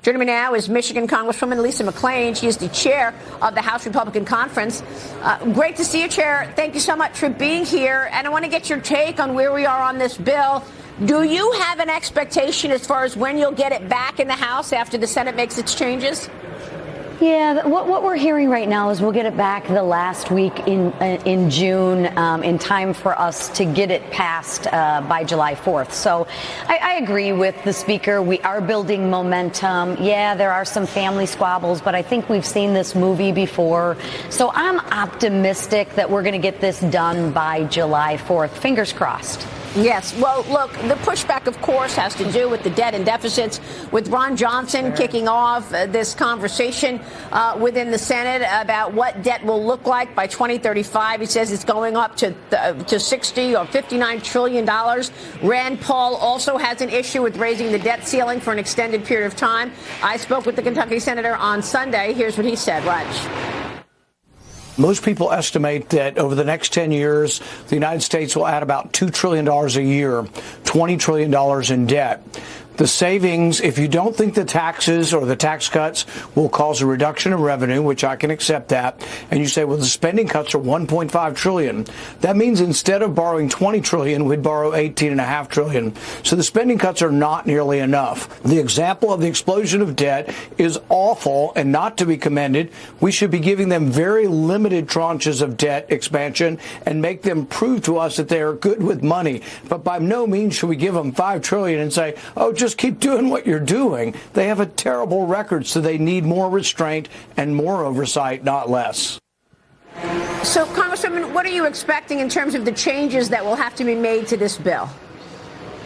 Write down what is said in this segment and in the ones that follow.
Joining me now is Michigan Congresswoman Lisa McClain. She is the chair of the House Republican Conference. Great to see you, Chair. Thank you so much for being here. And I want to get your take on where we are on this bill. Do you have an expectation as far as when you'll get it back in the House after the Senate makes its changes? Yeah, what we're hearing right now is we'll get it back the last week in June, in time for us to get it passed by July 4th. So I agree with the Speaker. We are building momentum. Yeah, there are some family squabbles, but I think we've seen this movie before. So I'm optimistic that we're going to get this done by July 4th. Fingers crossed. Yes. Well, look, the pushback, of course, has to do with the debt and deficits, with Ron Johnson kicking off this conversation within the Senate about what debt will look like by 2035. He says it's going up to 60 or $59 trillion. Rand Paul also has an issue with raising the debt ceiling for an extended period of time. I spoke with the Kentucky senator on Sunday. Here's what he said. Raj. Most people estimate that over the next 10 years, the United States will add about $2 trillion a year, $20 trillion in debt. The savings, if you don't think the taxes or the tax cuts will cause a reduction in revenue, which I can accept that, and you say, well, the spending cuts are $1.5 trillion. That means instead of borrowing $20 trillion, we'd borrow $18.5 trillion. So the spending cuts are not nearly enough. The example of the explosion of debt is awful and not to be commended. We should be giving them very limited tranches of debt expansion and make them prove to us that they are good with money. But by no means should we give them $5 trillion and say, oh, just keep doing what you're doing. They have a terrible record, so they need more restraint and more oversight, not less. So, Congresswoman, what are you expecting in terms of the changes that will have to be made to this bill?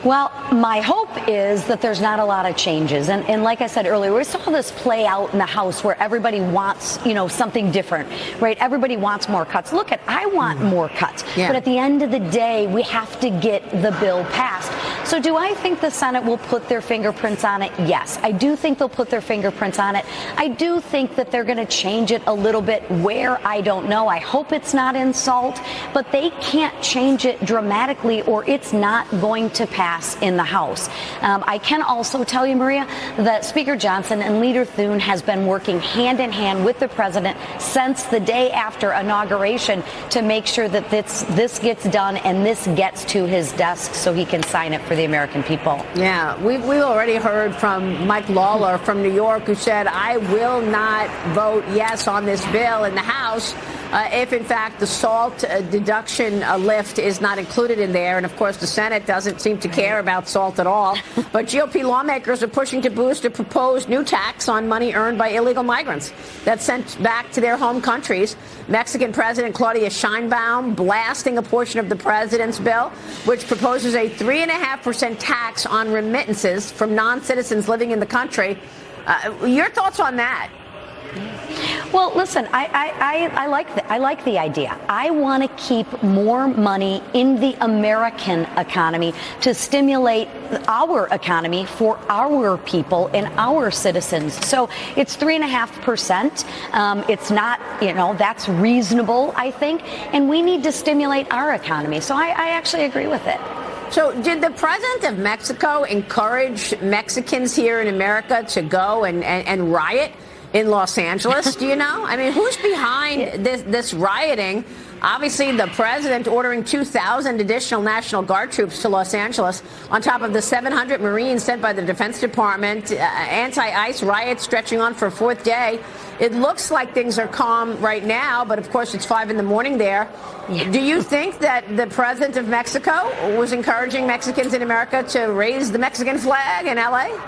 Well, my hope is that there's not a lot of changes. And like I said earlier, we saw this play out in the House where everybody wants, something different, right? Everybody wants more cuts. Look, I want more cuts. Yeah. But at the end of the day, we have to get the bill passed. So do I think the Senate will put their fingerprints on it? Yes, I do think they'll put their fingerprints on it. I do think that they're going to change it a little bit. Where, I don't know. I hope it's not in SALT, but they can't change it dramatically or it's not going to pass in the House. I can also tell you, Maria, that Speaker Johnson and Leader Thune has been working hand in hand with the president since the day after inauguration to make sure that this gets done and this gets to his desk so he can sign it for the American people. Yeah, we've already heard from Mike Lawler from New York, who said, I will not vote yes on this bill in the House if, in fact, the SALT deduction lift is not included in there. And, of course, the Senate doesn't seem to care about SALT at all. But GOP lawmakers are pushing to boost a proposed new tax on money earned by illegal migrants that's sent back to their home countries. Mexican President Claudia Sheinbaum blasting a portion of the president's bill, which proposes a 3.5% tax on remittances from non-citizens living in the country. Your thoughts on that? Well, listen, I like the idea. I want to keep more money in the American economy to stimulate our economy for our people and our citizens. So it's 3.5%. It's not, that's reasonable, I think. And we need to stimulate our economy. So I actually agree with it. So did the president of Mexico encourage Mexicans here in America to go and riot in Los Angeles? Do you know? I mean, who's behind this rioting? Obviously, the president ordering 2,000 additional National Guard troops to Los Angeles on top of the 700 Marines sent by the Defense Department. Anti-ICE riots stretching on for a fourth day. It looks like things are calm right now, but of course it's 5 a.m. there. Yeah. Do you think that the president of Mexico was encouraging Mexicans in America to raise the Mexican flag in L.A.?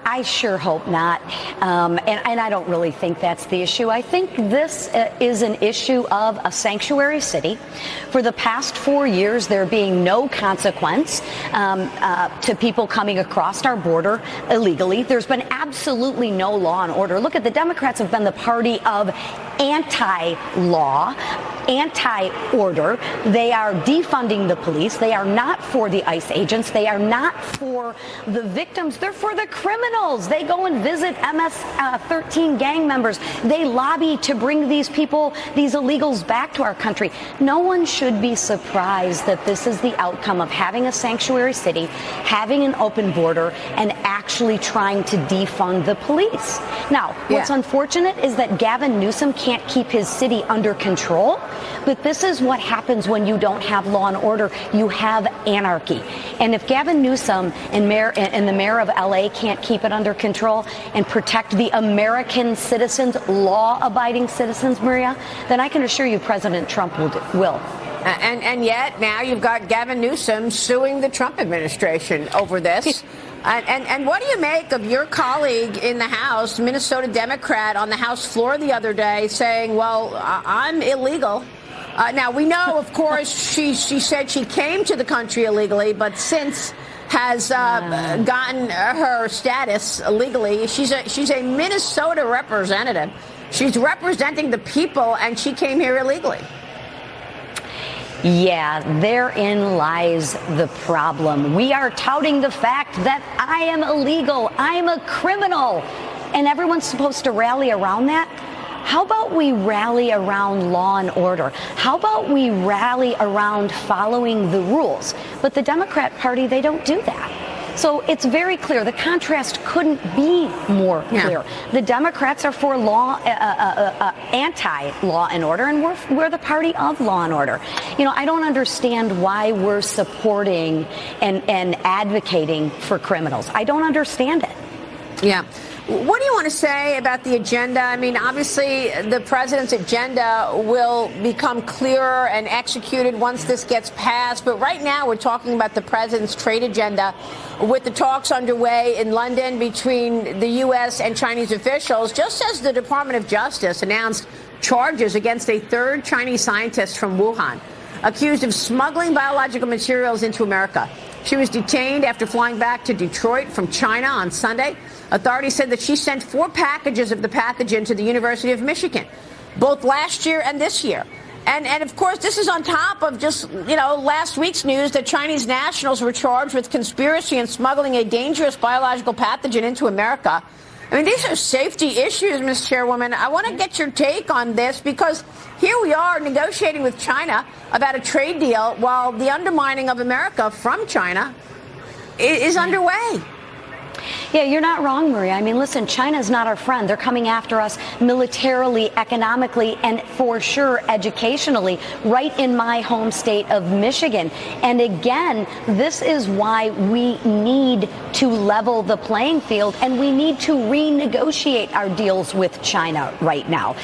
I sure hope not. And I don't really think that's the issue. I think this is an issue of a sanctuary city. For the past 4 years, there being no consequence to people coming across our border illegally. There's been absolutely no law and order. Look, the Democrats have been the party of anti-law, anti-order. They are defunding the police. They are not for the ICE agents. They are not for the victims. They're for the criminals. They go and visit MS-13 gang members. They lobby to bring these people, these illegals, back to our country. No one should be surprised that this is the outcome of having a sanctuary city, having an open border, and actually trying to defund the police. Now, what's unfortunate is that Gavin Newsom can't keep his city under control, but this is what happens when you don't have law and order. You have anarchy. And if Gavin Newsom and the mayor of LA can't keep it under control and protect the American citizens, law-abiding citizens, Maria, then I can assure you President Trump will. And yet now you've got Gavin Newsom suing the Trump administration over this. And what do you make of your colleague in the House, Minnesota Democrat, on the House floor the other day saying, well, I'm illegal? Now, we know, of course, she said she came to the country illegally, but since has gotten her status legally. She's a Minnesota representative. She's representing the people, and she came here illegally. Yeah, therein lies the problem. We are touting the fact that I am illegal, I'm a criminal, and everyone's supposed to rally around that. How about we rally around law and order? How about we rally around following the rules? But the Democrat Party, they don't do that. So it's very clear. The contrast couldn't be more clear. The Democrats are for anti-law and order, and we're the party of law and order. You know, I don't understand why we're supporting and advocating for criminals. I don't understand it. Yeah. What do you want to say about the agenda? I mean, obviously, the president's agenda will become clearer and executed once this gets passed. But right now, we're talking about the president's trade agenda with the talks underway in London between the U.S. and Chinese officials, just as the Department of Justice announced charges against a third Chinese scientist from Wuhan, accused of smuggling biological materials into America. She was detained after flying back to Detroit from China on Sunday. Authorities said that she sent 4 packages of the pathogen to the University of Michigan, both last year and this year. And of course, this is on top of just, last week's news that Chinese nationals were charged with conspiracy and smuggling a dangerous biological pathogen into America. I mean, these are safety issues, Ms. Chairwoman. I want to get your take on this because here we are negotiating with China about a trade deal while the undermining of America from China is underway. Yeah, you're not wrong, Maria. I mean, listen, China's not our friend. They're coming after us militarily, economically, and for sure educationally, right in my home state of Michigan. And again, this is why we need to level the playing field and we need to renegotiate our deals with China right now.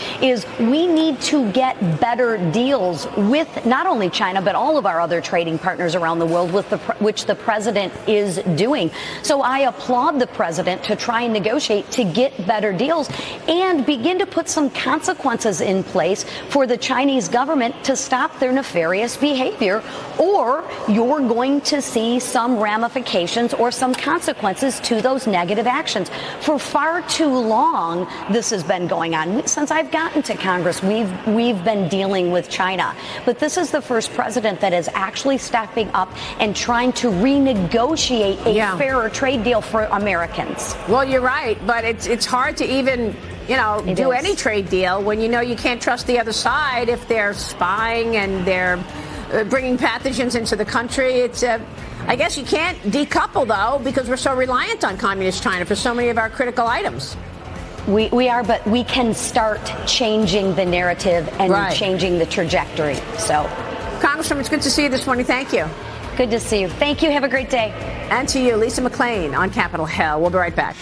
We need to get better deals with not only China, but all of our other trading partners around the world, which the president is doing. So I applaud the president to try and negotiate to get better deals and begin to put some consequences in place for the Chinese government to stop their nefarious behavior, or you're going to see some ramifications or some consequences to those negative actions. For far too long, this has been going on. Since I've gotten to Congress, we've been dealing with China. But this is the first president that is actually stepping up and trying to renegotiate a fairer trade deal for Americans. Well, you're right, but it's hard to even, do any trade deal when you can't trust the other side if they're spying and they're bringing pathogens into the country. I guess you can't decouple, though, because we're so reliant on communist China for so many of our critical items. We are, but we can start changing the narrative and changing the trajectory. So, Congresswoman, it's good to see you this morning. Thank you. Good to see you. Thank you. Have a great day. And to you, Lisa McClain on Capitol Hill. We'll be right back.